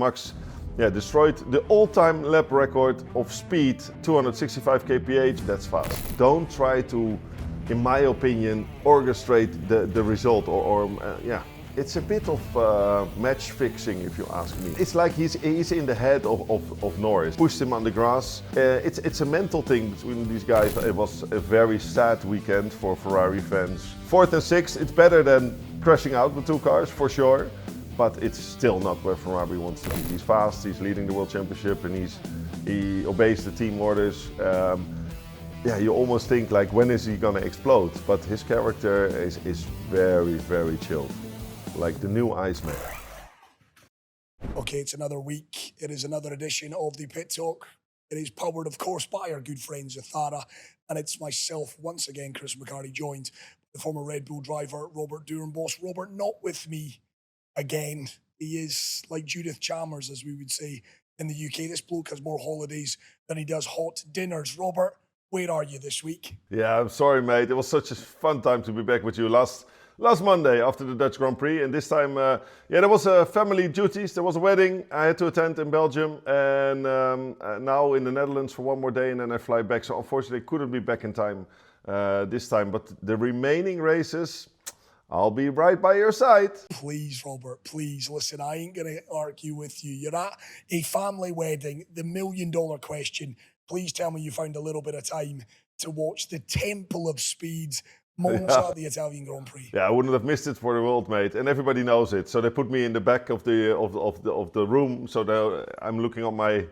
Max destroyed the all-time lap record of speed, 265 kph. That's fast. Don't try to, in my opinion, orchestrate the result It's a bit of match fixing, if you ask me. It's like he's in the head of Norris. Pushed him on the grass. It's a mental thing between these guys. It was a very sad weekend for Ferrari fans. 4th and 6th, it's better than crashing out with two cars, for sure. But it's still not where Ferrari wants to be. He's fast, he's leading the World Championship, and he obeys the team orders. You almost think, like, when is he gonna explode? But his character is very, very chilled. Like the new Iceman. Okay, it's another week. It is another edition of the Pit Talk. It is powered, of course, by our good friends Ethara. And it's myself, once again, Chris McHardy, joined by the former Red Bull driver, Robert Doornbos. Robert, not with me again. He is like Judith Chalmers, as we would say in the UK. This bloke has more holidays than he does hot dinners. Robert, where are you this week? Yeah, I'm sorry, mate. It was such a fun time to be back with you last Monday after the Dutch Grand Prix, and this time, there was family duties. There was a wedding I had to attend in Belgium, and now in the Netherlands for one more day, and then I fly back. So unfortunately, I couldn't be back in time this time. But the remaining races, I'll be right by your side. Please, Robert, please. Listen, I ain't going to argue with you. You're at a family wedding. The $1 million question. Please tell me you found a little bit of time to watch the Temple of Speed, Monza, the Italian Grand Prix. Yeah, I wouldn't have missed it for the world, mate. And everybody knows it. So they put me in the back of the room. So I'm looking on my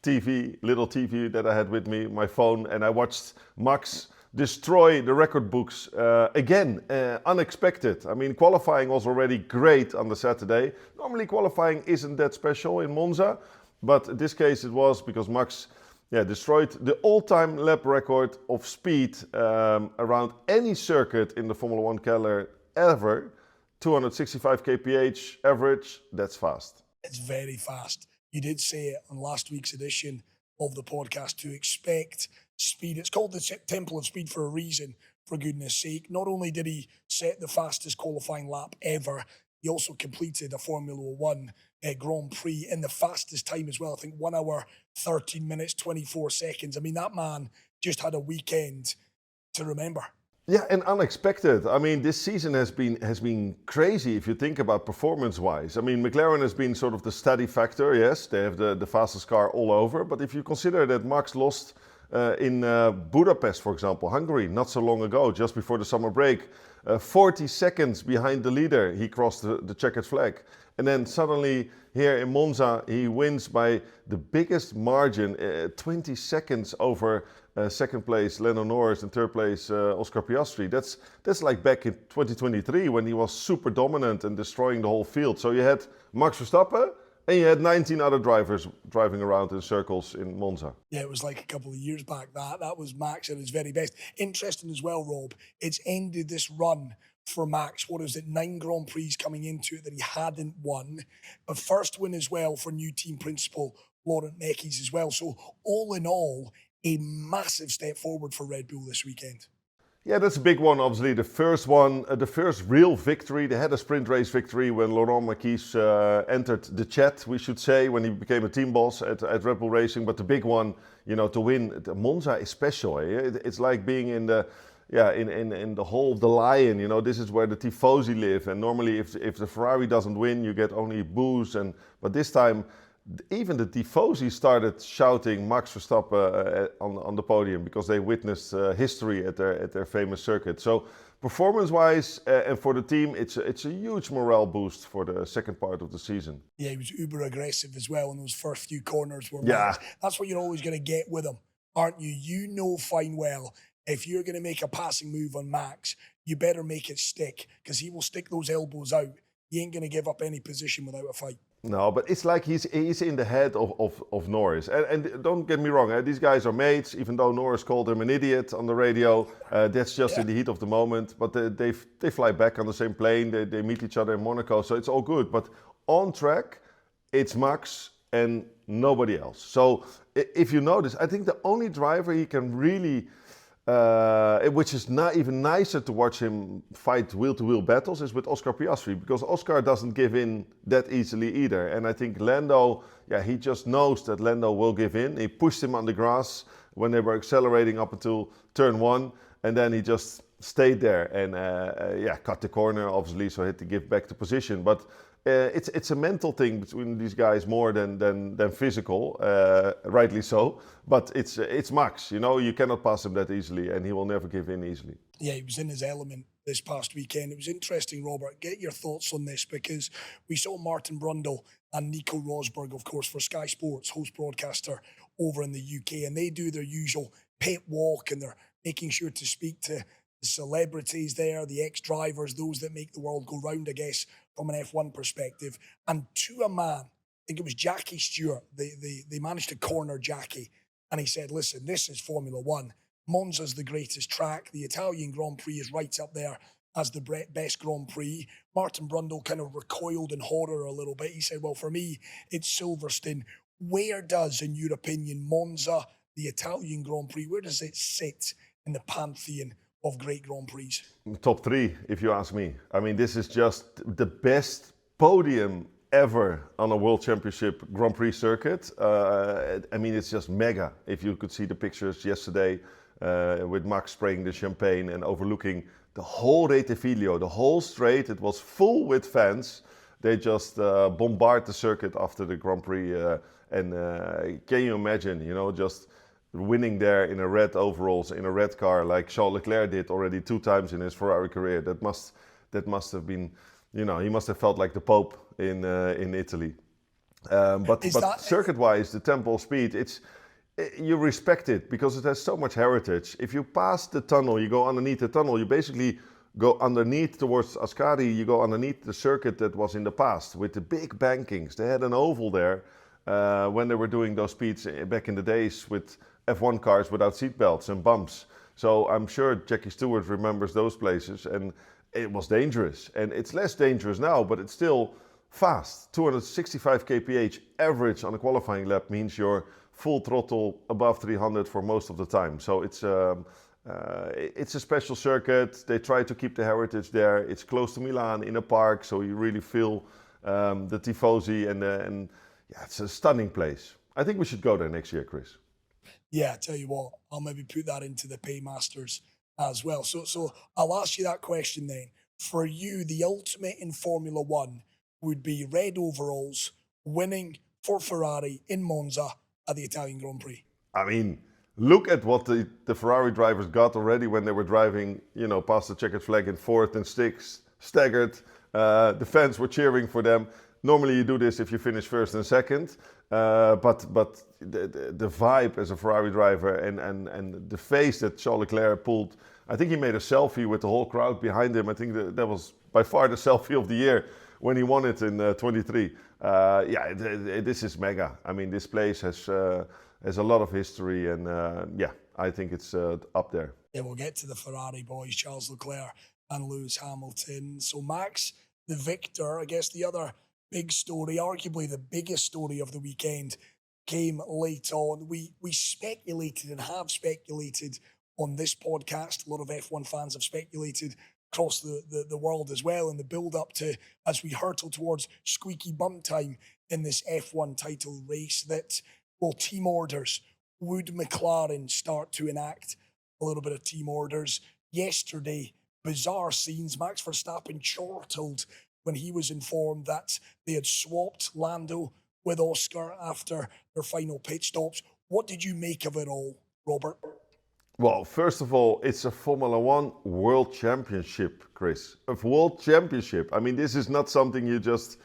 little TV that I had with me, my phone, and I watched Max destroy the record books again. Unexpected. I mean, qualifying was already great on the Saturday. Normally, qualifying isn't that special in Monza, but in this case it was, because Max destroyed the all-time lap record of speed around any circuit in the Formula 1 calendar ever. 265 kph average, that's fast. It's very fast. You did say it on last week's edition of the podcast to expect speed. It's called the Temple of Speed for a reason, for goodness sake. Not only did he set the fastest qualifying lap ever, he also completed a Formula 1 Grand Prix in the fastest time as well. I think 1 hour, 13 minutes, 24 seconds. I mean, that man just had a weekend to remember. Yeah, and unexpected. I mean, this season has been crazy if you think about performance-wise. I mean, McLaren has been sort of the steady factor. Yes, they have the fastest car all over. But if you consider that Max lost in Budapest, for example, Hungary, not so long ago, just before the summer break, 40 seconds behind the leader, he crossed the checkered flag. And then suddenly here in Monza, he wins by the biggest margin, 20 seconds over second place Lando Norris and third place Oscar Piastri. That's like back in 2023 when he was super dominant and destroying the whole field. So you had Max Verstappen and you had 19 other drivers driving around in circles in Monza. Yeah, it was like a couple of years back. That was Max at his very best. Interesting as well, Rob. It's ended this run for Max. What is it? 9 Grand Prix coming into it that he hadn't won. A first win as well for new team principal Laurent Mekies as well. So all in all, a massive step forward for Red Bull this weekend. Yeah, that's a big one, obviously. The first one, the first real victory. They had a sprint race victory when Laurent Mekies entered the chat, we should say, when he became a team boss at Red Bull Racing. But the big one, to win, Monza is special. It's like being in the hall of the lion. This is where the tifosi live. And normally if the Ferrari doesn't win, you get only boos. But this time, even the tifosi started shouting Max Verstappen on the podium because they witnessed history at their famous circuit. So performance-wise and for the team, it's a huge morale boost for the second part of the season. Yeah, he was uber aggressive as well in those first few corners. Yeah. That's what you're always going to get with him, aren't you? You know fine well, if you're going to make a passing move on Max, you better make it stick, because he will stick those elbows out. He ain't going to give up any position without a fight. No, but it's like he's in the head of Norris. And don't get me wrong, these guys are mates, even though Norris called him an idiot on the radio. That's just in the heat of the moment. But they fly back on the same plane. They meet each other in Monaco, so it's all good. But on track, it's Max and nobody else. So if you notice, I think the only driver he can really which is not even nicer to watch him fight wheel-to-wheel battles, is with Oscar Piastri, because Oscar doesn't give in that easily either. And I think Lando, he just knows that Lando will give in. He pushed him on the grass when they were accelerating up until turn 1, and then he just stayed there and cut the corner, obviously, so he had to give back the position. But it's a mental thing between these guys more than physical, rightly so. But it's Max, you cannot pass him that easily, and he will never give in easily. Yeah, he was in his element this past weekend. It was interesting, Robert. Get your thoughts on this, because we saw Martin Brundle and Nico Rosberg, of course, for Sky Sports, host broadcaster over in the UK, and they do their usual pit walk, and they're making sure to speak to the celebrities there, the ex-drivers, those that make the world go round, I guess, from an F1 perspective. And to a man, I think it was Jackie Stewart, they managed to corner Jackie, and he said, listen, this is Formula One. Monza's the greatest track. The Italian Grand Prix is right up there as the best Grand Prix. Martin Brundle kind of recoiled in horror a little bit. He said, well, for me, it's Silverstone. Where does, in your opinion, Monza, the Italian Grand Prix, where does it sit in the pantheon of great Grand Prix? Top 3, if you ask me. I mean, this is just the best podium ever on a World Championship Grand Prix circuit. I mean, it's just mega. If you could see the pictures yesterday with Max spraying the champagne and overlooking the whole Rete Filio, the whole straight, it was full with fans. They just bombard the circuit after the Grand Prix. Can you imagine, just winning there in a red overalls, in a red car, like Charles Leclerc did already 2 times in his Ferrari career. That must have been, he must have felt like the Pope in Italy. But circuit-wise, the tempo of speed, you respect it because it has so much heritage. If you pass the tunnel, you go underneath the tunnel, you basically go underneath towards Ascari, you go underneath the circuit that was in the past with the big bankings. They had an oval there when they were doing those speeds back in the days with F1 cars without seatbelts and bumps. So I'm sure Jackie Stewart remembers those places, and it was dangerous. And it's less dangerous now, but it's still fast. 265 kph average on a qualifying lap means you're full throttle above 300 for most of the time. So it's a special circuit. They try to keep the heritage there. It's close to Milan in a park, so you really feel the tifosi, and it's a stunning place. I think we should go there next year, Chris. Yeah, I tell you what, I'll maybe put that into the Paymasters as well. So I'll ask you that question then. For you, the ultimate in Formula One would be red overalls, winning for Ferrari in Monza at the Italian Grand Prix. I mean, look at what the Ferrari drivers got already when they were driving, past the checkered flag in 4th and 6th, staggered. The fans were cheering for them. Normally you do this if you finish 1st and 2nd, but the vibe as a Ferrari driver and the face that Charles Leclerc pulled, I think he made a selfie with the whole crowd behind him. I think that was by far the selfie of the year when he won it in 23. This is mega. I mean, this place has a lot of history, and I think it's up there. Yeah, we'll get to the Ferrari boys, Charles Leclerc and Lewis Hamilton. So Max, the victor, I guess the other big story, arguably the biggest story of the weekend, came late on. We speculated and have speculated on this podcast. A lot of F1 fans have speculated across the world as well in the build-up to, as we hurtle towards squeaky bum time in this F1 title race, that, well, team orders. Would McLaren start to enact a little bit of team orders? Yesterday, bizarre scenes. Max Verstappen chortled when he was informed that they had swapped Lando with Oscar after their final pit stops. What did you make of it all, Robert? Well, first of all, it's a Formula One World Championship, Chris. A World Championship. I mean, this is not something you just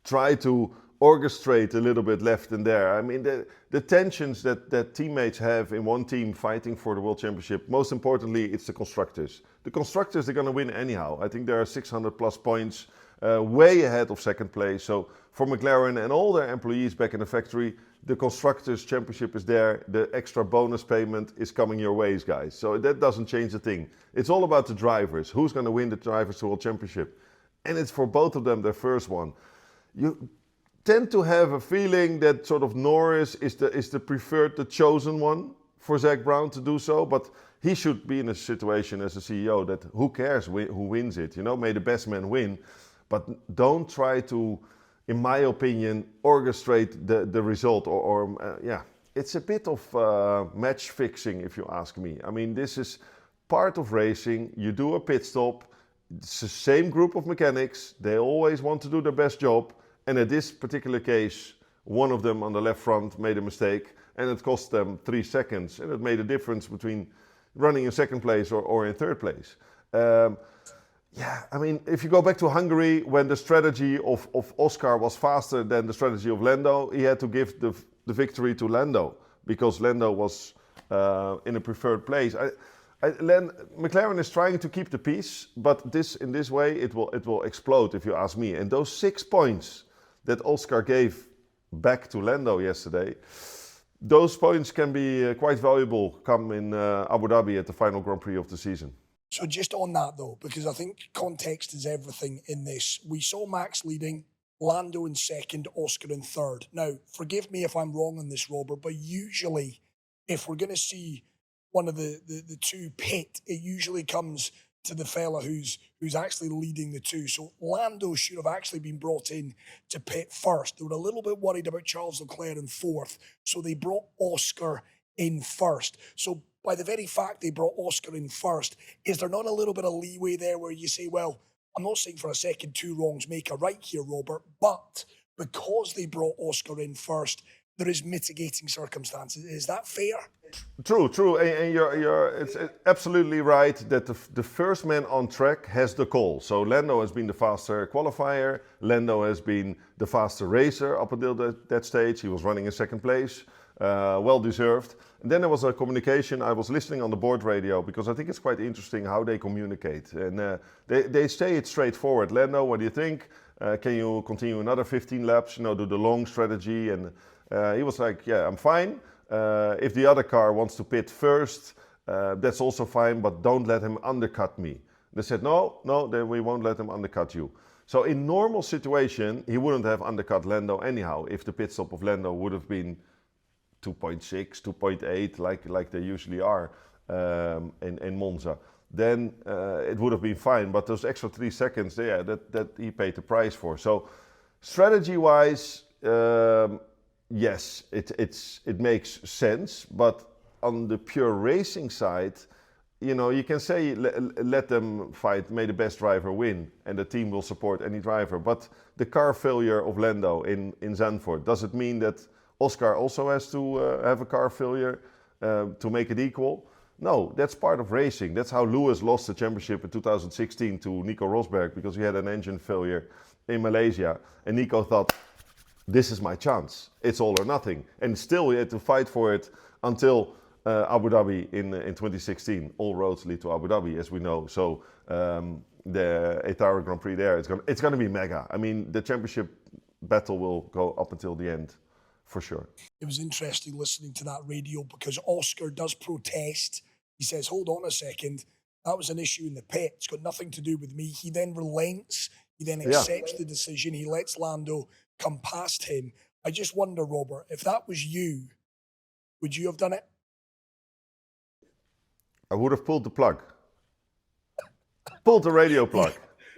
try to orchestrate a little bit left and there. I mean, the tensions that teammates have in one team fighting for the World Championship, most importantly, it's the constructors. The constructors, they're going to win anyhow. I think there are 600 plus points, way ahead of second place. So for McLaren and all their employees back in the factory, the Constructors' Championship is there. The extra bonus payment is coming your ways, guys. So that doesn't change a thing. It's all about the drivers. Who's going to win the Drivers' World Championship? And it's for both of them their first one. You tend to have a feeling that sort of Norris is the preferred, the chosen one for Zak Brown to do so. But he should be in a situation as a CEO that who cares who wins it? May the best man win, but don't try to, in my opinion, orchestrate the result It's a bit of match fixing, if you ask me. I mean, this is part of racing. You do a pit stop. It's the same group of mechanics. They always want to do their best job. And in this particular case, one of them on the left front made a mistake, and it cost them 3 seconds. And it made a difference between running in second place or in third place. I mean, if you go back to Hungary, when the strategy of Oscar was faster than the strategy of Lando, he had to give the victory to Lando because Lando was in a preferred place. McLaren is trying to keep the peace, but in this way it will explode, if you ask me. And those 6 points that Oscar gave back to Lando yesterday, those points can be quite valuable come in Abu Dhabi at the final Grand Prix of the season. So just on that though, because I think context is everything in this. We saw Max leading, Lando in second, Oscar in third. Now, forgive me if I'm wrong on this, Robert, but usually if we're going to see one of the two pit, it usually comes to the fella who's actually leading the two. So Lando should have actually been brought in to pit first. They were a little bit worried about Charles Leclerc in fourth, so they brought Oscar in first. So by the very fact they brought Oscar in first, is there not a little bit of leeway there where you say, well, I'm not saying for a second 2 wrongs make a right here, Robert, but because they brought Oscar in first, there is mitigating circumstances. Is that fair? True, and it's absolutely right that the first man on track has the call. So Lando has been the faster qualifier, Lando has been the faster racer up until that stage. He was running in second place, well deserved. And then there was a communication. I was listening on the board radio because I think it's quite interesting how they communicate. And they say it straightforward. Lando, what do you think? Can you continue another 15 laps, do the long strategy? And he was like, yeah, I'm fine. If the other car wants to pit first, that's also fine, but don't let him undercut me. They said, no, then we won't let him undercut you. So in normal situation, he wouldn't have undercut Lando anyhow if the pit stop of Lando would have been 2.6, 2.8, like they usually are in Monza. Then it would have been fine, but those extra 3 seconds there, that he paid the price for. So strategy-wise, yes, it makes sense, but on the pure racing side, you can say let them fight, may the best driver win, and the team will support any driver. But the car failure of Lando in Zandvoort, does it mean that Oscar also has to have a car failure to make it equal? No, that's part of racing. That's how Lewis lost the championship in 2016 to Nico Rosberg, because he had an engine failure in Malaysia, and Nico thought, this is my chance. It's all or nothing. And still he had to fight for it until Abu Dhabi in 2016. All roads lead to Abu Dhabi, as we know. So the Ethara Grand Prix there, it's going to be mega. I mean, the championship battle will go up until the end, for sure. It was interesting listening to that radio because Oscar does protest. He says, hold on a second. That was an issue in the pit. It's got nothing to do with me. He then relents. He then accepts the decision. He lets Lando come past him. I just wonder, Robert, if that was you, would you have done it? I would have pulled the plug. Pulled the radio plug.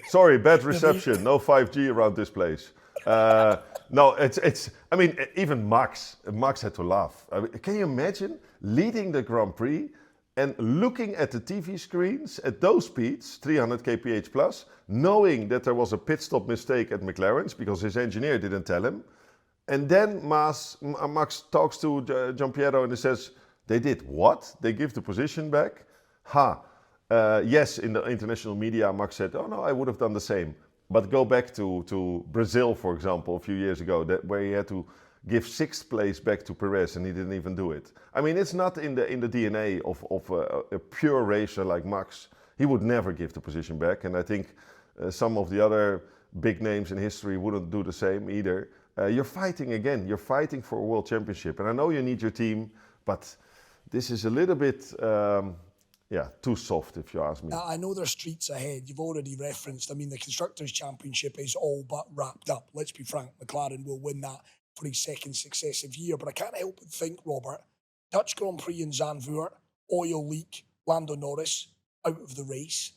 Sorry, bad reception. No 5G around this place. No, it's. I mean, even Max had to laugh. I mean, can you imagine leading the Grand Prix and looking at the TV screens at those speeds, 300 kph plus, knowing that there was a pit stop mistake at McLaren's because his engineer didn't tell him, and then Max talks to Giampiero and he says, "They did what? They give the position back?" Yes, in the international media, Max said, "Oh no, I would have done the same." But go back to Brazil, for example, a few years ago, where he had to give 6th place back to Perez and he didn't even do it. I mean, it's not in the DNA of a pure racer like Max. He would never give the position back, and I think some of the other big names in history wouldn't do the same either. You're fighting again. You're fighting for a world championship, and I know you need your team, but this is a little bit... too soft, if you ask me. I know there's streets ahead. You've already referenced. I mean, the Constructors' Championship is all but wrapped up. Let's be frank, McLaren will win that for his 2nd successive year. But I can't help but think, Robert, Dutch Grand Prix in Zandvoort, oil leak, Lando Norris out of the race.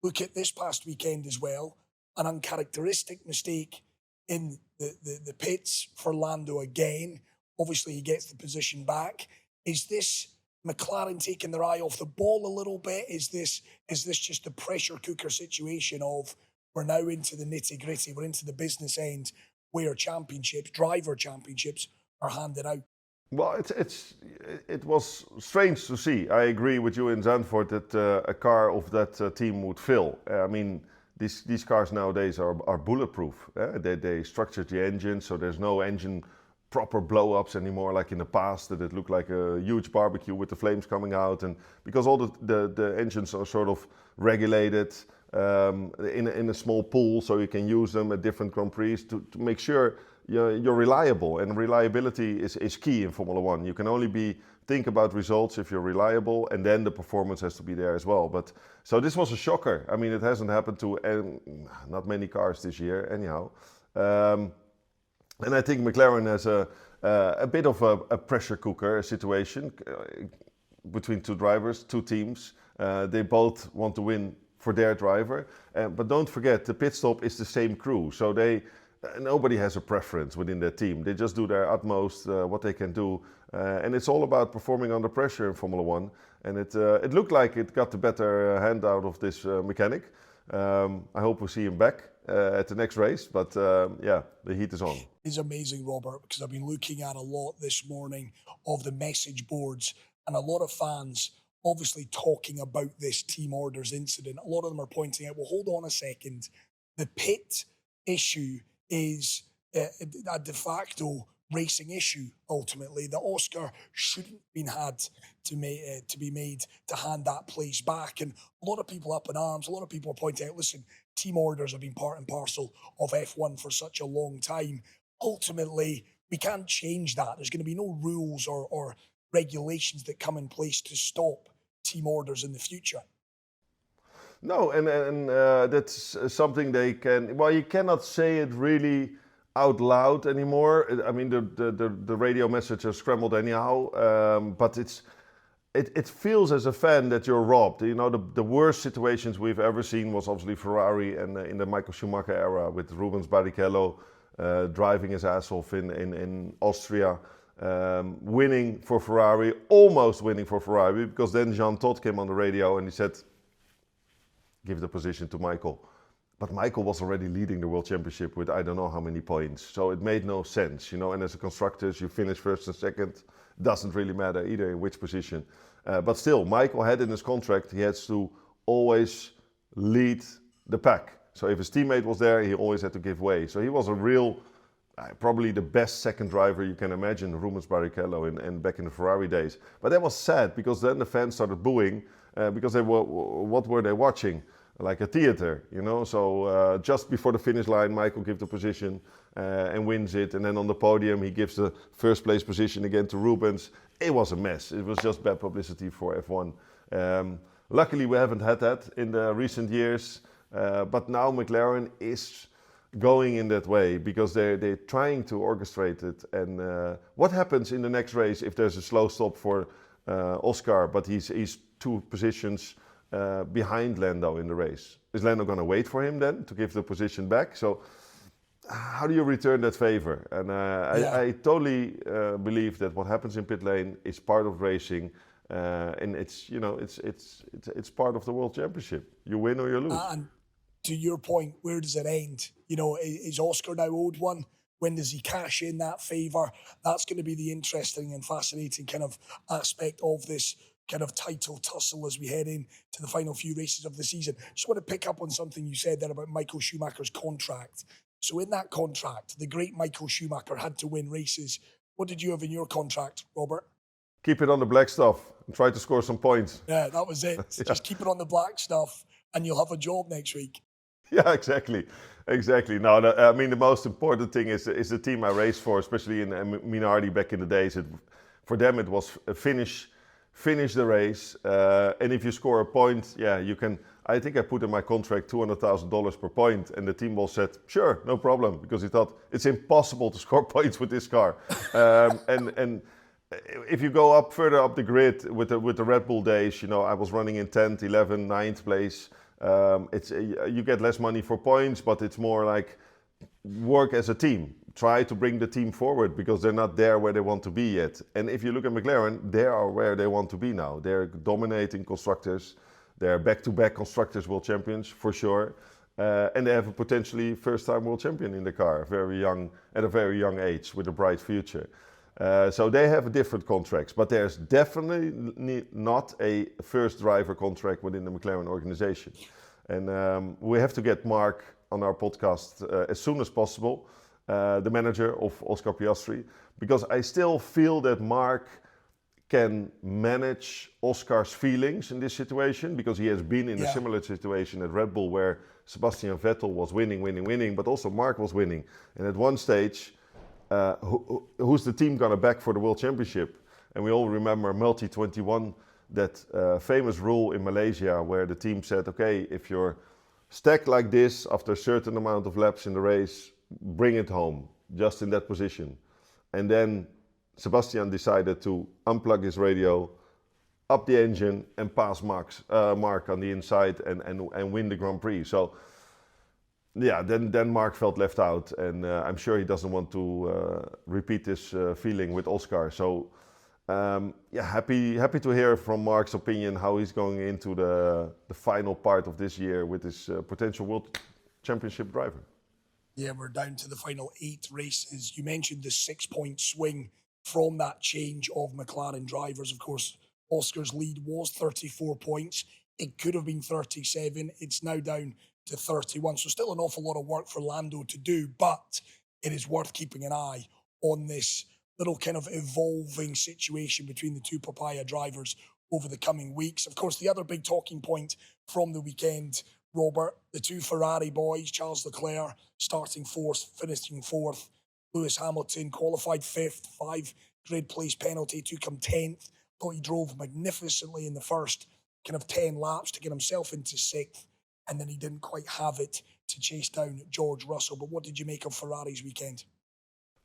Look at this past weekend as well. An uncharacteristic mistake in the pits for Lando again. Obviously, he gets the position back. Is this McLaren taking their eye off the ball a little bit? Is this just a pressure cooker situation of we're now into the nitty-gritty, we're into the business end where driver championships are handed out? Well, it was strange to see. I agree with you in Zandvoort that a car of that team would fail. I mean, these cars nowadays are bulletproof. They structured the engine, so there's no engine proper blow-ups anymore like in the past, that it looked like a huge barbecue with the flames coming out. And because all the engines are sort of regulated in a small pool, so you can use them at different Grand Prix to make sure you're reliable. And reliability is key in Formula One. You can only think about results if you're reliable, and then the performance has to be there as well. But so this was a shocker. I mean, it hasn't happened to not many cars this year anyhow. And I think McLaren has a bit of a pressure cooker situation between two drivers, two teams. They both want to win for their driver. But don't forget, the pit stop is the same crew. So nobody has a preference within their team. They just do their utmost, what they can do. And it's all about performing under pressure in Formula One. And it looked like it got the better hand out of this mechanic. I hope we see him back at the next race, but the heat is on. It's amazing, Robert, because I've been looking at a lot this morning of the message boards and a lot of fans obviously talking about this team orders incident. A lot of them are pointing out, well, hold on a second. The pit issue is a de facto racing issue, ultimately. The Oscar shouldn't have been had to be made to hand that place back. And a lot of people up in arms, a lot of people are pointing out, listen, team orders have been part and parcel of F1 for such a long time. Ultimately, we can't change that. There's going to be no rules or regulations that come in place to stop team orders in the future. No, and that's something they can. Well, you cannot say it really out loud anymore. I mean, the radio message is scrambled anyhow, but it feels as a fan that you're robbed. You know, the worst situations we've ever seen was obviously Ferrari and in the Michael Schumacher era with Rubens Barrichello driving his ass off in Austria, winning for Ferrari, almost winning for Ferrari, because then Jean Todt came on the radio and he said, give the position to Michael. But Michael was already leading the World Championship with I don't know how many points. So it made no sense, you know. And as a constructors, you finish first and second. Doesn't really matter either in which position. But still, Michael had in his contract, he has to always lead the pack. So if his teammate was there, he always had to give way. So he was a real, probably the best second driver you can imagine, Rubens Barrichello, and back in the Ferrari days. But that was sad, because then the fans started booing, because what were they watching? Like a theater, you know. So just before the finish line, Michael gives the position and wins it. And then on the podium, he gives the first place position again to Rubens. It was a mess. It was just bad publicity for F1. Luckily, we haven't had that in the recent years. But now McLaren is going in that way because they're trying to orchestrate it. And what happens in the next race if there's a slow stop for Oscar, but he's two positions behind Lando in the race? Is Lando going to wait for him then to give the position back? So how do you return that favor? And I totally believe that what happens in pit lane is part of racing, and it's part of the World Championship. You win or you lose. And to your point, where does it end? You know, is Oscar now owed one? When does he cash in that favour? That's going to be the interesting and fascinating kind of aspect of this kind of title tussle as we head in to the final few races of the season. Just want to pick up on something you said there about Michael Schumacher's contract. So in that contract, the great Michael Schumacher had to win races. What did you have in your contract, Robert? Keep it on the black stuff and try to score some points. Yeah, that was it. Yeah. Just keep it on the black stuff and you'll have a job next week. Yeah, exactly. No, I mean, the most important thing is the team I raced for, especially in Minardi back in the days. For them, it was finish the race, and if you score a point, you can. I think I put in my contract $200,000 per point, and the team boss said, "Sure, no problem," because he thought it's impossible to score points with this car. And if you go further up the grid with the Red Bull days, I was running in 10th, 11th, 9th place. You get less money for points, but it's more like work as a team. Try to bring the team forward because they're not there where they want to be yet. And if you look at McLaren, they are where they want to be now. They're dominating constructors. They're back-to-back constructors world champions for sure. And they have a potentially first-time world champion in the car, at a very young age with a bright future. So they have different contracts, but there's definitely not a first driver contract within the McLaren organization. And we have to get Mark on our podcast as soon as possible, the manager of Oscar Piastri, because I still feel that Mark can manage Oscar's feelings in this situation, because he has been in a similar situation at Red Bull where Sebastian Vettel was winning, but also Mark was winning. And at one stage, who's the team gonna back for the World Championship? And we all remember Multi-21, that famous rule in Malaysia where the team said, okay, if you're stacked like this after a certain amount of laps in the race, bring it home, just in that position. And then Sebastian decided to unplug his radio, up the engine, and pass Mark on the inside and win the Grand Prix. So, yeah, then Mark felt left out, and I'm sure he doesn't want to repeat this feeling with Oscar. So, happy to hear from Mark's opinion how he's going into the final part of this year with his potential World Championship driver. Yeah, we're down to the final 8 races. You mentioned the 6-point swing from that change of McLaren drivers. Of course, Oscar's lead was 34 points. It could have been 37. It's now down to 31. So still an awful lot of work for Lando to do, but it is worth keeping an eye on this little kind of evolving situation between the two papaya drivers over the coming weeks. Of course, the other big talking point from the weekend, Robert, the two Ferrari boys, Charles Leclerc starting 4th, finishing 4th. Lewis Hamilton qualified 5th, 5 grid place penalty, took him 10th. Thought he drove magnificently in the first kind of 10 laps to get himself into 6th, and then he didn't quite have it to chase down George Russell. But what did you make of Ferrari's weekend?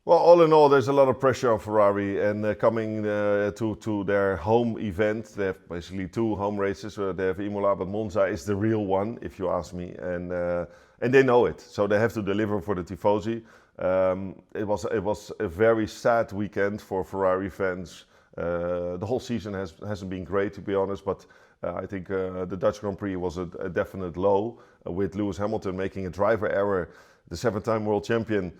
Well, all in all, there's a lot of pressure on Ferrari, and coming to their home event, they have basically 2 home races. They have Imola, but Monza is the real one, if you ask me, and they know it, so they have to deliver for the Tifosi. It was a very sad weekend for Ferrari fans. The whole season hasn't been great, to be honest, but I think the Dutch Grand Prix was a definite low, with Lewis Hamilton making a driver error, the 7-time world champion.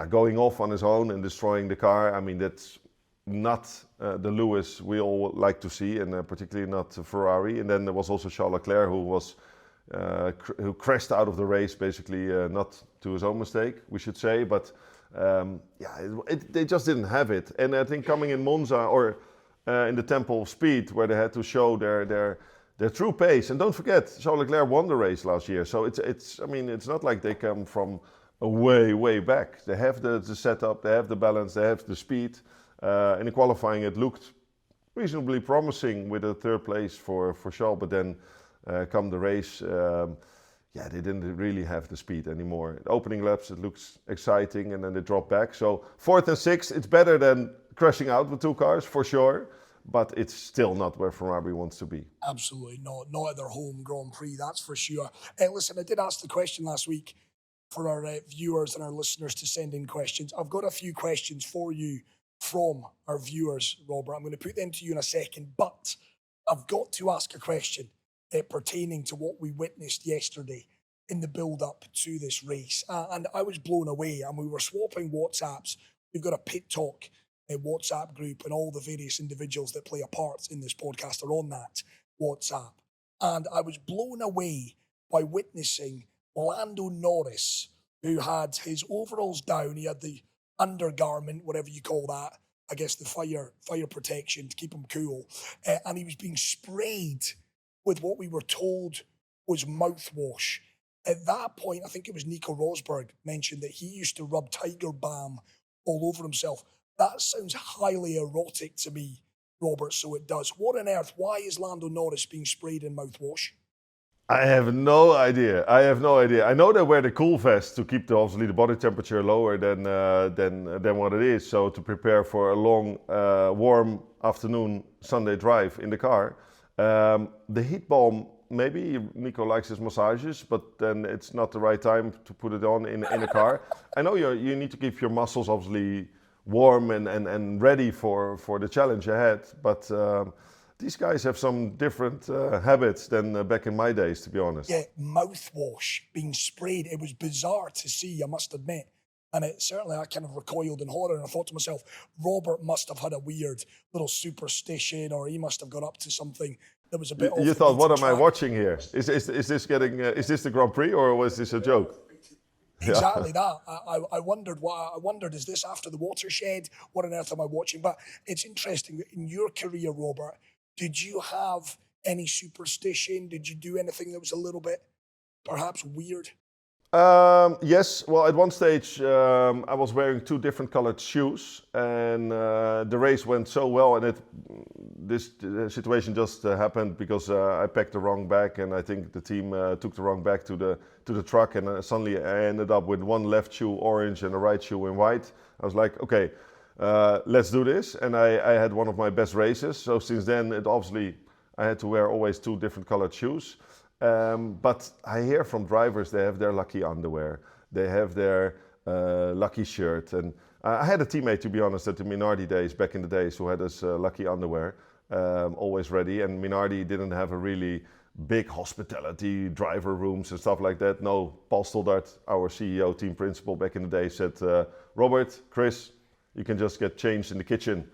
Going off on his own and destroying the car. I mean, that's not the Lewis we all like to see, and particularly not Ferrari. And then there was also Charles Leclerc, who crashed out of the race, basically not to his own mistake, we should say. But they just didn't have it. And I think coming in Monza or in the Temple of Speed, where they had to show their true pace. And don't forget, Charles Leclerc won the race last year, so it's not like they come from way back. They have the setup, they have the balance, they have the speed. In the qualifying, it looked reasonably promising with a 3rd place for Charles, but then come the race, they didn't really have the speed anymore. The opening laps, it looks exciting, and then they drop back. So 4th and 6th, it's better than crashing out with 2 cars, for sure, but it's still not where Ferrari wants to be. Absolutely not at their home Grand Prix, that's for sure. Listen, I did ask the question last week for our viewers and our listeners to send in questions. I've got a few questions for you from our viewers, Robert. I'm going to put them to you in a second, but I've got to ask a question pertaining to what we witnessed yesterday in the build-up to this race. And I was blown away, and we were swapping WhatsApps. We've got a Pit Talk WhatsApp group, and all the various individuals that play a part in this podcast are on that WhatsApp. And I was blown away by witnessing Lando Norris, who had his overalls down. He had the undergarment, whatever you call that, I guess the fire protection to keep him cool. And he was being sprayed with what we were told was mouthwash. At that point, I think it was Nico Rosberg mentioned that he used to rub Tiger Balm all over himself. That sounds highly erotic to me, Robert, so it does. What on earth? Why is Lando Norris being sprayed in mouthwash? I have no idea. I know they wear the cool vest to keep obviously the body temperature lower than what it is. So to prepare for a long, warm afternoon Sunday drive in the car. The heat balm, maybe Nico likes his massages, but then it's not the right time to put it on in the car. I know you need to keep your muscles obviously warm and ready for the challenge ahead, but these guys have some different habits than back in my days, to be honest. Yeah, mouthwash being sprayed. It was bizarre to see, I must admit. And it certainly, I kind of recoiled in horror, and I thought to myself, Robert must have had a weird little superstition, or he must have got up to something that was a bit off You the thought, what beaten am I track." watching here? Is this getting? Is this the Grand Prix or was this a joke? Exactly that. I wondered, is this after the watershed? What on earth am I watching? But it's interesting, in your career, Robert, did you have any superstition? Did you do anything that was a little bit perhaps weird? Yes. Well, at one stage, I was wearing two different colored shoes, and the race went so well, and this situation just happened because I packed the wrong bag, and I think the team took the wrong bag to the truck, and suddenly I ended up with one left shoe orange and a right shoe in white. I was like, okay, let's do this, and I had one of my best races. So since then, I had to wear always two different colored shoes. But I hear from drivers they have their lucky underwear, they have their lucky shirt, and I had a teammate, to be honest, at the Minardi days back in the days who had his lucky underwear always ready, and Minardi didn't have a really big hospitality driver rooms and stuff like that. No, Paul Stoddart, our CEO, team principal back in the day, said, Robert, Chris, you can just get changed in the kitchen.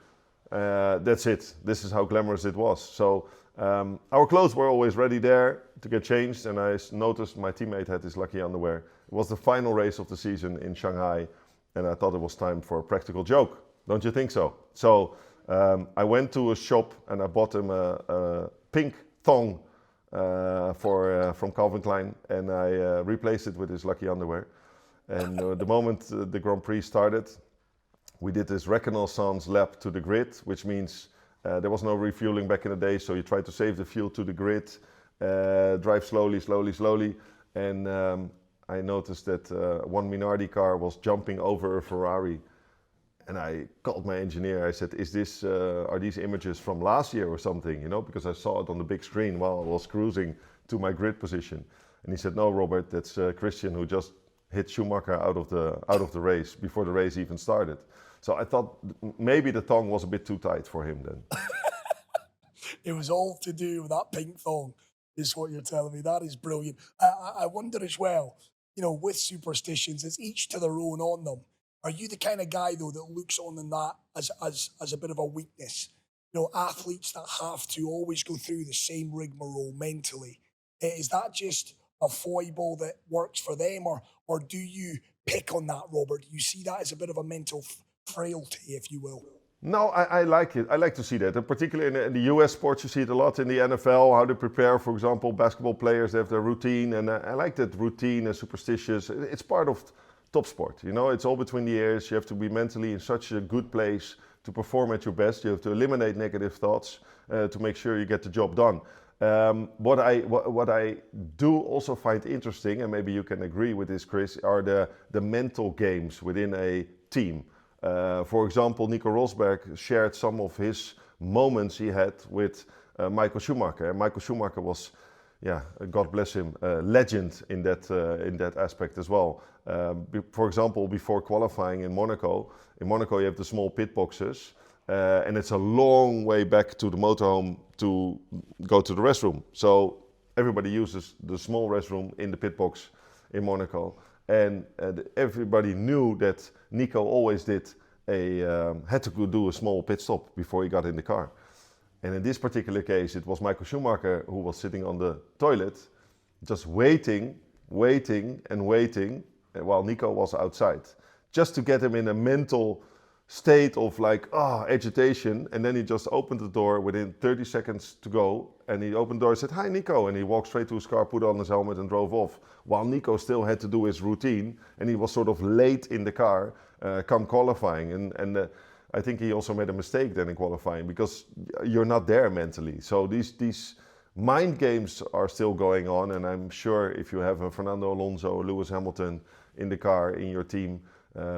That's it. This is how glamorous it was. So our clothes were always ready there to get changed, and I noticed my teammate had his lucky underwear. It was the final race of the season in Shanghai, and I thought it was time for a practical joke. Don't you think so? So I went to a shop and I bought him a pink thong from Calvin Klein, and I replaced it with his lucky underwear. And the moment the Grand Prix started, we did this reconnaissance lap to the grid, which means there was no refueling back in the day, so you try to save the fuel to the grid, drive slowly, and I noticed that one Minardi car was jumping over a Ferrari, and I called my engineer. I said, are these images from last year or something, because I saw it on the big screen while I was cruising to my grid position. And he said, no, Robert, that's Christian who just hit Schumacher out of the race before the race even started. So I thought maybe the thong was a bit too tight for him then. It was all to do with that pink thong, is what you're telling me. That is brilliant. I wonder as well, with superstitions, it's each to their own on them. Are you the kind of guy, though, that looks on that as a bit of a weakness? Athletes that have to always go through the same rigmarole mentally. Is that just a foible that works for them, or do you pick on that, Robert? Do you see that as a bit of a mental frailty, if you will? No, I like it. I like to see that. And particularly in the US sports, you see it a lot in the NFL, how they prepare, for example, basketball players, they have their routine. And I like that routine and superstitious. It's part of top sport. It's all between the ears. You have to be mentally in such a good place to perform at your best. You have to eliminate negative thoughts to make sure you get the job done. What I do also find interesting, and maybe you can agree with this, Chris, are the mental games within a team. For example, Nico Rosberg shared some of his moments he had with Michael Schumacher. And Michael Schumacher was, God bless him, a legend in that aspect as well. For example, before qualifying in Monaco you have the small pit boxes, and it's a long way back to the motorhome to go to the restroom. So everybody uses the small restroom in the pit box in Monaco. And everybody knew that Nico always had to do a small pit stop before he got in the car. And in this particular case, it was Michael Schumacher who was sitting on the toilet, just waiting while Nico was outside, just to get him in a mental state of agitation. And then he just opened the door within 30 seconds to go, and he opened the door and said, "Hi, Nico," and he walked straight to his car, put on his helmet and drove off, while Nico still had to do his routine, and he was sort of late in the car come qualifying. And I think he also made a mistake then in qualifying, because you're not there mentally. So these mind games are still going on, and I'm sure if you have a Fernando Alonso or Lewis Hamilton in the car in your team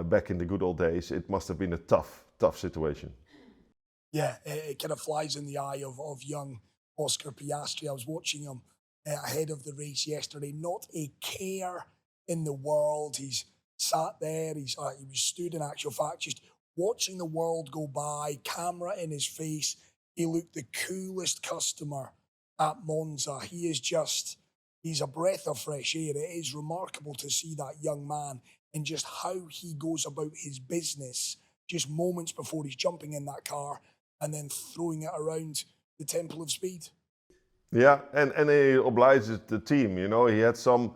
back in the good old days, it must have been a tough situation. Yeah, it kind of flies in the eye of young Oscar Piastri. I was watching him ahead of the race yesterday. Not a care in the world. He's sat there. He was stood in actual fact, just watching the world go by, camera in his face. He looked the coolest customer at Monza. He's a breath of fresh air. It is remarkable to see that young man and just how he goes about his business just moments before he's jumping in that car and then throwing it around the Temple of Speed. Yeah, and he obliges the team. You know, he had some.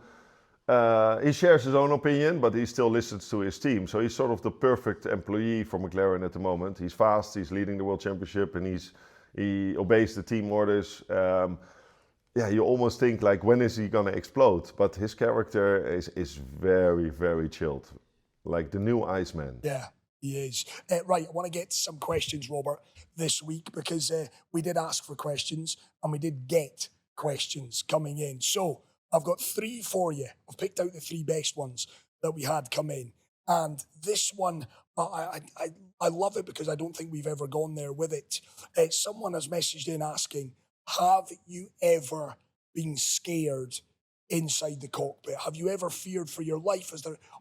He shares his own opinion, but he still listens to his team. So he's sort of the perfect employee for McLaren at the moment. He's fast, he's leading the World Championship, and he obeys the team orders. You almost think like, when is he gonna explode? But his character is very, very chilled, like the new Iceman. Yeah, he is. Right, I want to get to some questions, Robert, this week, because we did ask for questions and we did get questions coming in. So I've got 3 for you. I've picked out the 3 best ones that we had come in. And this one, I love it because I don't think we've ever gone there with it. Someone has messaged in asking, have you ever been scared inside the cockpit? Have you ever feared for your life?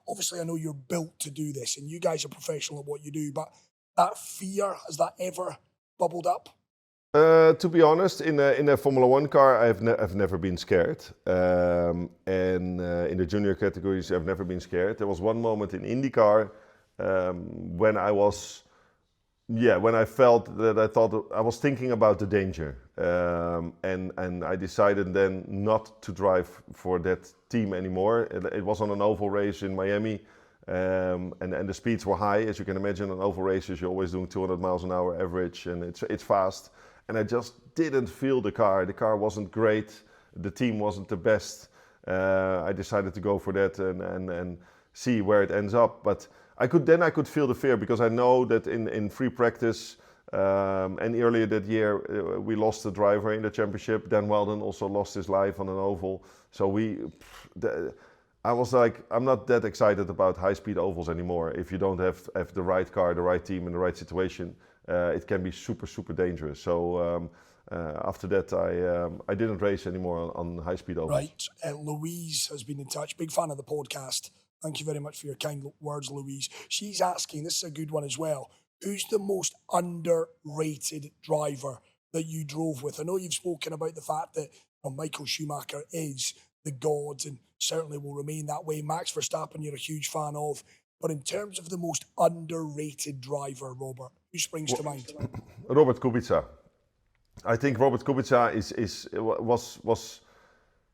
Obviously, I know you're built to do this and you guys are professional at what you do, but that fear, has that ever bubbled up? To be honest, in a Formula One car, I've never been scared, and in the junior categories, I've never been scared. There was one moment in IndyCar when I felt that I was thinking about the danger, and I decided then not to drive for that team anymore. It was on an oval race in Miami, and the speeds were high, as you can imagine. On oval races, you're always doing 200 miles an hour average, and it's fast. And I just didn't feel the car. The car wasn't great. The team wasn't the best. I decided to go for that and see where it ends up. But I could feel the fear, because I know that in free practice and earlier that year we lost a driver in the championship. Dan Weldon also lost his life on an oval. So I was like, I'm not that excited about high-speed ovals anymore. If you don't have the right car, the right team, in the right situation, it can be super, super dangerous. So after that, I didn't race anymore on high-speed ovals. Right. Louise has been in touch. Big fan of the podcast. Thank you very much for your kind words, Louise. She's asking, this is a good one as well, who's the most underrated driver that you drove with? I know you've spoken about the fact that Michael Schumacher is the god and certainly will remain that way. Max Verstappen, you're a huge fan of. But in terms of the most underrated driver, Robert, who springs to mind? Robert Kubica. I think Robert Kubica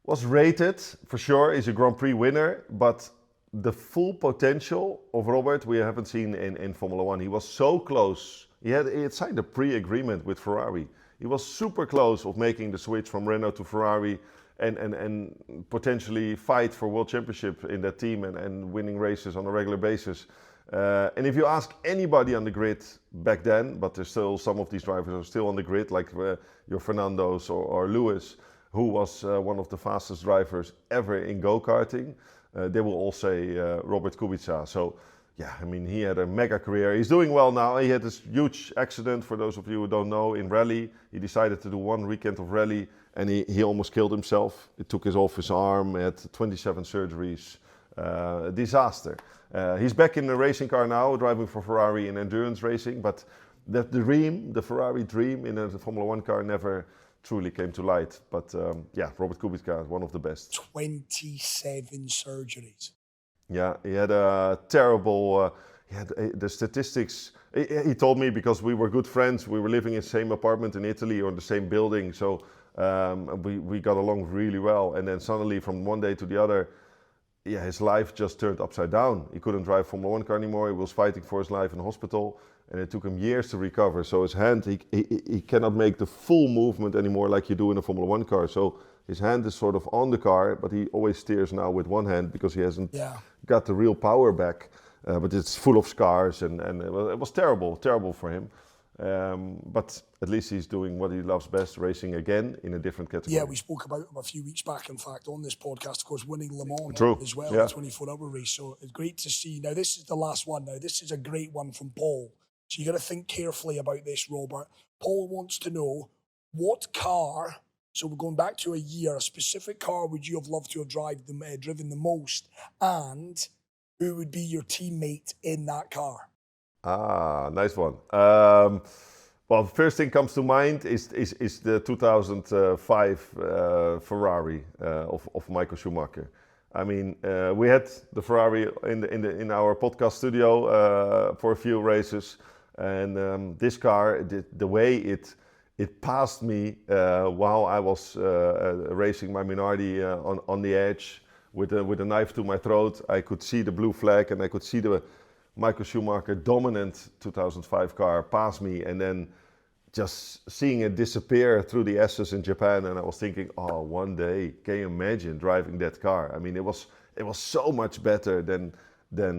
was rated for sure. He's a Grand Prix winner, but the full potential of Robert we haven't seen in Formula One. He was so close. He had signed a pre-agreement with Ferrari. He was super close of making the switch from Renault to Ferrari and potentially fight for World Championship in that team and winning races on a regular basis. And if you ask anybody on the grid back then, but there's still some of these drivers are still on the grid, like your Fernandos or Lewis, who was one of the fastest drivers ever in go-karting, they will all say Robert Kubica. So yeah, I mean, he had a mega career. He's doing well now. He had this huge accident, for those of you who don't know, in rally. He decided to do one weekend of rally and he almost killed himself. It took off his arm, had 27 surgeries. A disaster. He's back in the racing car now, driving for Ferrari in endurance racing, but the Ferrari dream in a Formula One car never truly came to light. But Robert Kubica is one of the best. 27 surgeries. Yeah, he had a terrible, the statistics, he told me, because we were good friends, we were living in the same apartment in Italy or in the same building, so we got along really well. And then suddenly from one day to the other, his life just turned upside down. He couldn't drive Formula One car anymore. He was fighting for his life in the hospital, and it took him years to recover. So his hand, he cannot make the full movement anymore like you do in a Formula One car. So his hand is sort of on the car, but he always steers now with one hand because he hasn't got the real power back. But it's full of scars, and it was terrible for him. But at least he's doing what he loves best, racing again in a different category. Yeah, we spoke about him a few weeks back, in fact, on this podcast, of course, winning Le Mans as well, yeah. the 24-hour race. So it's great to see. Now, this is the last one. Now, this is a great one from Paul. So you got to think carefully about this, Robert. Paul wants to know what car, so we're going back to a year, a specific car would you have loved to have driven the most, and who would be your teammate in that car? Ah, nice one. Well, the first thing comes to mind is the 2005 Ferrari of Michael Schumacher. I mean, we had the Ferrari in our podcast studio for a few races, and this car, the way it passed me while I was racing my Minardi on the edge with a knife to my throat. I could see the blue flag and I could see the Michael Schumacher dominant 2005 car pass me, and then just seeing it disappear through the S's in Japan, and I was thinking, oh, one day, can you imagine driving that car? I mean, it was so much better than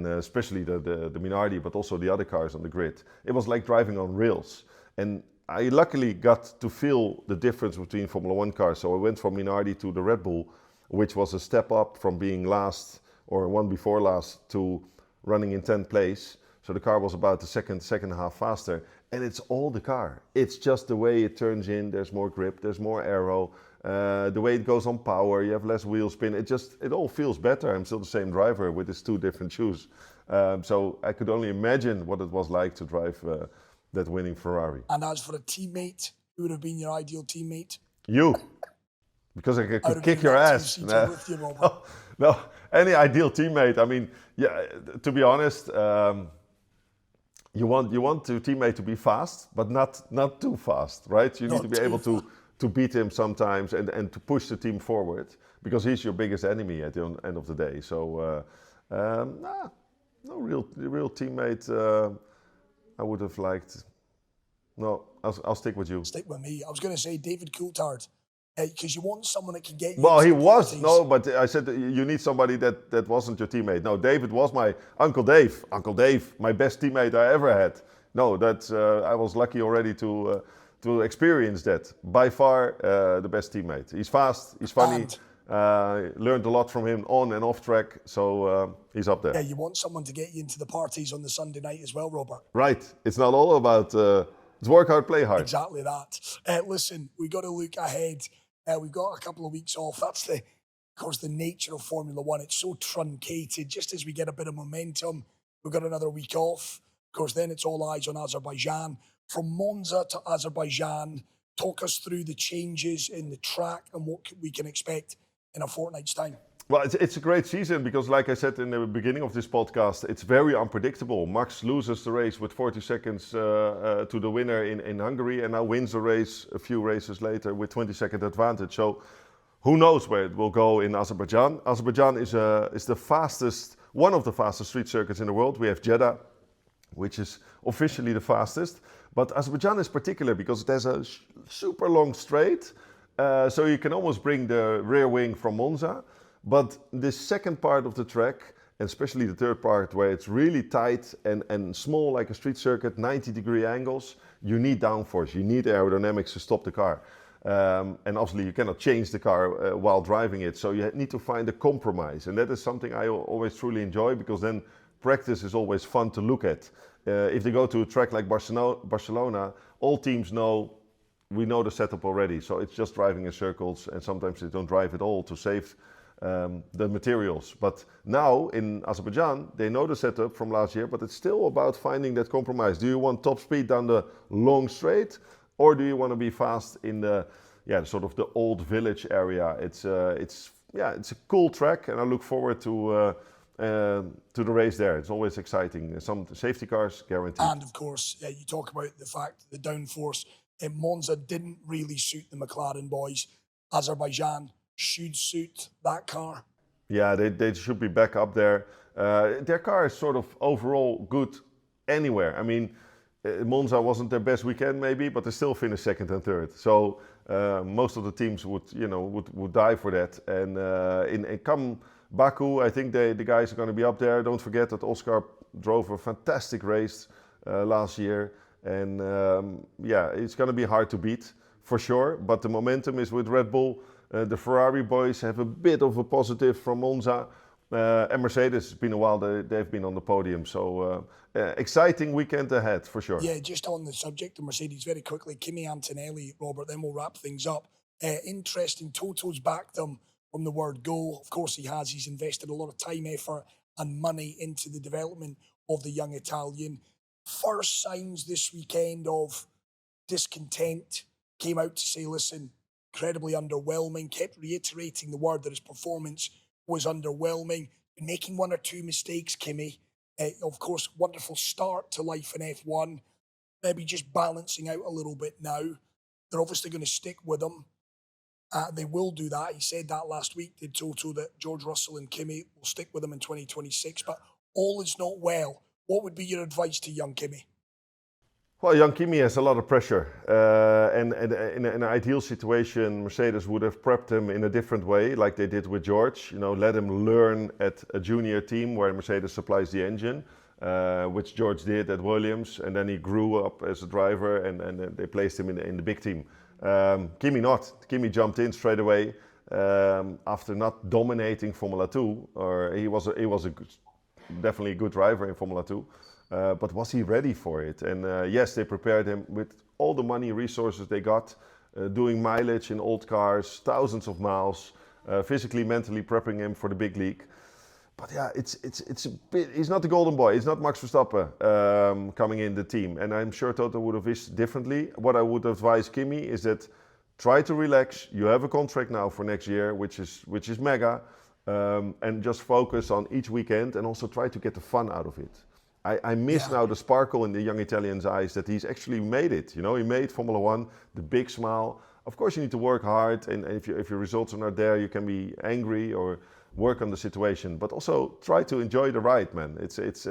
especially the Minardi, but also the other cars on the grid. It was like driving on rails, and I luckily got to feel the difference between Formula One cars. So I went from Minardi to the Red Bull, which was a step up from being last or one before last to running in 10th place. So the car was about the second and a half faster. And it's all the car. It's just the way it turns in. There's more grip, there's more aero. The way it goes on power, you have less wheel spin. It all feels better. I'm still the same driver with his two different shoes. So I could only imagine what it was like to drive that winning Ferrari. And as for a teammate, who would have been your ideal teammate? You. Because I could kick your ass. No, any ideal teammate. I mean, yeah, to be honest, you want your teammate to be fast, but not too fast, right? You need to be able to beat him sometimes and to push the team forward, because he's your biggest enemy at the end of the day. So, no real teammate I would have liked. No, I'll stick with you. Stick with me. I was going to say David Coulthard, because you want someone that can get you. Well, he was. No, but I said you need somebody that wasn't your teammate. No, David was my Uncle Dave. Uncle Dave, my best teammate I ever had. No, that's I was lucky already to experience that. By far the best teammate. He's fast. He's funny. Learned a lot from him on and off track. So he's up there. Yeah, you want someone to get you into the parties on the Sunday night as well, Robert. Right. It's not all about it's work hard, play hard. Exactly that. Listen, we got to look ahead. We've got a couple of weeks off. That's of course, the nature of Formula One. It's so truncated. Just as we get a bit of momentum, we've got another week off. Of course, then it's all eyes on Azerbaijan. From Monza to Azerbaijan, talk us through the changes in the track and what we can expect in a fortnight's time. Well, it's a great season because, like I said in the beginning of this podcast, it's very unpredictable. Max loses the race with 40 seconds to the winner in Hungary, and now wins the race a few races later with 20-second advantage. So who knows where it will go in Azerbaijan. Azerbaijan is the fastest, one of the fastest street circuits in the world. We have Jeddah, which is officially the fastest. But Azerbaijan is particular because there's a super long straight, so you can almost bring the rear wing from Monza. But the second part of the track, and especially the third part where it's really tight and small like a street circuit, 90-degree angles, you need downforce, you need aerodynamics to stop the car. And obviously you cannot change the car while driving it, so you need to find a compromise. And that is something I always truly enjoy, because then practice is always fun to look at. If they go to a track like Barcelona, all teams we know the setup already, so it's just driving in circles, and sometimes they don't drive at all to save the materials. But now in Azerbaijan, they know the setup from last year, but it's still about finding that compromise. Do you want top speed down the long straight, or do you want to be fast in the sort of the old village area? It's a cool track, and I look forward to the race there. It's always exciting. Some safety cars guaranteed. And of course, you talk about the fact that the downforce in Monza didn't really suit the McLaren boys. Azerbaijan should suit that car. Yeah, they should be back up there. Their car is sort of overall good anywhere. I mean, Monza wasn't their best weekend maybe, but they still finished second and third. So most of the teams would die for that. And in come Baku, I think the guys are going to be up there. Don't forget that Oscar drove a fantastic race last year. And it's going to be hard to beat for sure. But the momentum is with Red Bull. The Ferrari boys have a bit of a positive from Monza. And Mercedes, it's been a while they've been on the podium. So exciting weekend ahead for sure. Yeah, just on the subject of Mercedes, very quickly, Kimi Antonelli, Robert, then we'll wrap things up. Interesting, Toto's backed them from the word go. Of course he has. He's invested a lot of time, effort and money into the development of the young Italian. First signs this weekend of discontent, came out to say, listen, incredibly underwhelming, kept reiterating the word that his performance was underwhelming, making one or two mistakes, Kimi. Of course, wonderful start to life in F1, maybe just balancing out a little bit now. They're obviously going to stick with him. They will do that. He said that last week, did Toto, that George Russell and Kimi will stick with him in 2026. But all is not well. What would be your advice to young Kimi? Well, young Kimi has a lot of pressure. And in an ideal situation, Mercedes would have prepped him in a different way, like they did with George. Let him learn at a junior team where Mercedes supplies the engine, which George did at Williams. And then he grew up as a driver and they placed him in the big team. Kimi not. Kimi jumped in straight away after not dominating Formula 2. Or he was definitely a good driver in Formula 2. But was he ready for it? And yes, they prepared him with all the money, resources they got, doing mileage in old cars, thousands of miles, physically, mentally prepping him for the big league. But yeah, it's a bit. He's not the golden boy. He's not Max Verstappen coming in the team. And I'm sure Toto would have wished differently. What I would advise Kimi is that try to relax. You have a contract now for next year, which is mega, and just focus on each weekend and also try to get the fun out of it. I miss now the sparkle in the young Italian's eyes that he's actually made it. He made Formula One, the big smile. Of course, you need to work hard, and if your results are not there, you can be angry or work on the situation. But also try to enjoy the ride, man. It's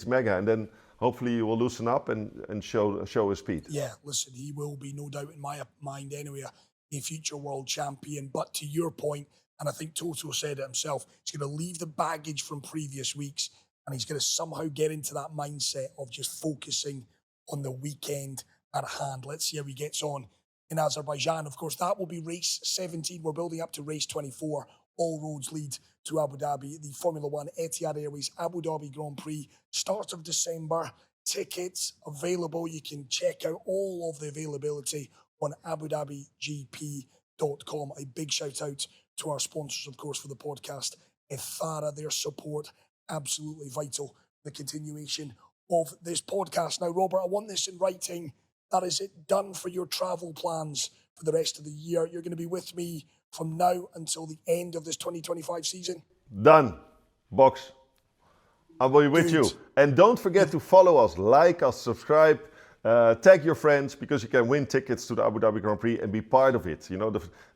mega, and then hopefully you will loosen up and show his speed. Yeah, listen, he will be, no doubt in my mind anyway, a future world champion. But to your point, and I think Toto said it himself, he's going to leave the baggage from previous weeks. And he's going to somehow get into that mindset of just focusing on the weekend at hand. Let's see how he gets on in Azerbaijan. Of course, that will be race 17. We're building up to race 24. All roads lead to Abu Dhabi. The Formula One Etihad Airways Abu Dhabi Grand Prix, start of December. Tickets available. You can check out all of the availability on abudhabigp.com. A big shout out to our sponsors, of course, for the podcast, Ethara. Their support absolutely vital, the continuation of this podcast. Now, Robert, I want this in writing. That is it done for your travel plans for the rest of the year. You're going to be with me from now until the end of this 2025 season. Done. Box. I will be with you. And don't forget to follow us, like us, subscribe, tag your friends, because you can win tickets to the Abu Dhabi Grand Prix and be part of it.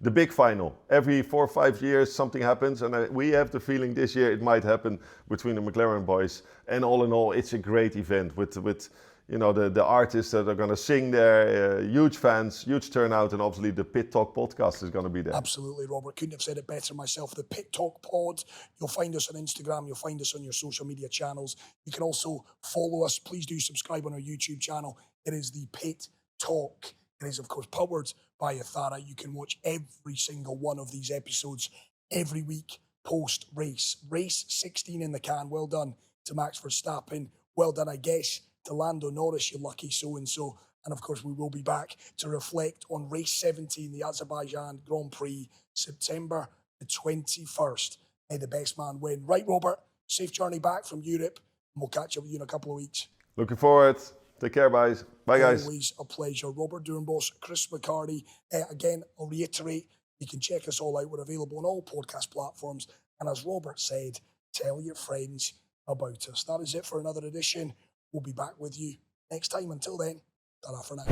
The big final. Every 4 or 5 years something happens, and we have the feeling this year it might happen between the McLaren boys. And all in all, it's a great event with the artists that are going to sing there, huge fans, huge turnout, and obviously the Pit Talk podcast is going to be there. Absolutely, Robert. Couldn't have said it better myself. The Pit Talk Pod. You'll find us on Instagram. You'll find us on your social media channels. You can also follow us. Please do subscribe on our YouTube channel. It is the Pit Talk. It is, of course, powered by Ethara. You can watch every single one of these episodes every week post-race. Race 16 in the can. Well done to Max Verstappen. Well done, I guess, to Lando Norris, you lucky so-and-so. And of course, we will be back to reflect on race 17, the Azerbaijan Grand Prix, September the 21st. May the best man win. Right, Robert, safe journey back from Europe, and we'll catch up with you in a couple of weeks. Looking forward. Take care, guys. Bye, guys. Always a pleasure. Robert Doornbos, Chris McHardy. Again, I'll reiterate, you can check us all out. We're available on all podcast platforms. And as Robert said, tell your friends about us. That is it for another edition. We'll be back with you next time. Until then, ta-ra for now.